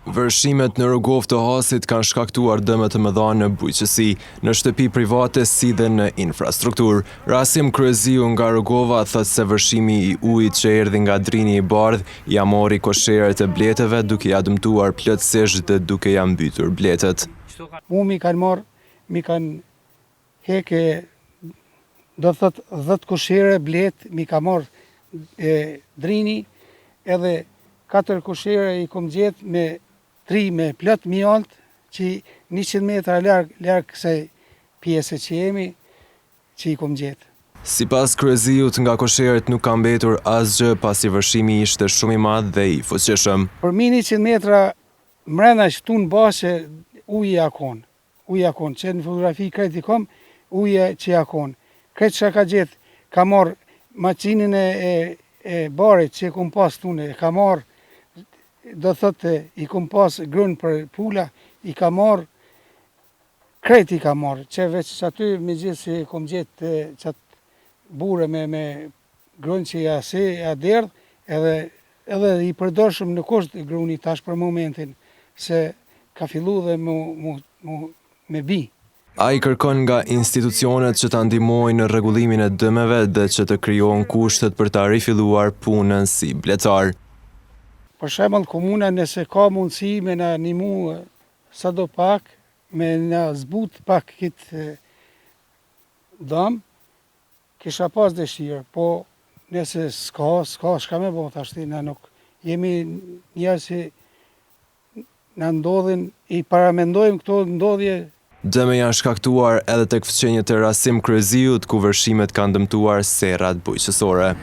Vërshimet në rrugov të Hasit kanë shkaktuar dëme të mëdha në bujqësi, në shtëpi private si dhe në infrastrukturë. Rasim Kryeziu nga Rrugova thot se vërshimi i ujit që erdhi nga Drini i Bardh ja mori kosheret e bletëve duke ja dëmtuar plotësisht dhe duke ja mbytur bletet. Mi kanë heke, do thot 10 koshere blet, mi ka marrë Drini, edhe 4 koshere i kom gjetë me 3 me plot mjalt, që 100 metra larg kësaj pjese që jemi, që i kom gjetë. Sipas Kryeziut, nga kosheret nuk ka mbetur asgjë pasi vërshimi ishte shumë i madh dhe i fuqishëm. Për mi 100 metra mrena që në bashe uji akon, që në fotografi krejt i kom, uji që akon. Krejt që ka gjetë, ka marrë maqinin e barit që kom pas tune, ka marrë, do thotë i kom pas grën për pula, i ka marrë, krejt i ka marrë, që veç që aty me gjithë si kom gjetë qatë bure me grën që ja derdh, edhe i përdorshëm në kusht gruni tash për momentin, se ka fillu dhe me bi. Ai kërkon nga institucionet që ta ndihmojnë në rregullimin e dëmeve dhe që të krijohen kushtet për ta rifilluar punën si bletar. Për shembull, komuna nëse ka mundësi me na ndihmu sadopak, me na zbut pak këtë dëm, kisha pas dëshirë, po nëse s'ka shka me bo tashti, na nuk jemi njerëz që na ndodhin, i paramendojmë këto ndodhje. Dëme janë shkaktuar edhe tek fëqenjët e Rasim Kryeziut, ku vërshimet kanë dëmtuar serrat bujqësore.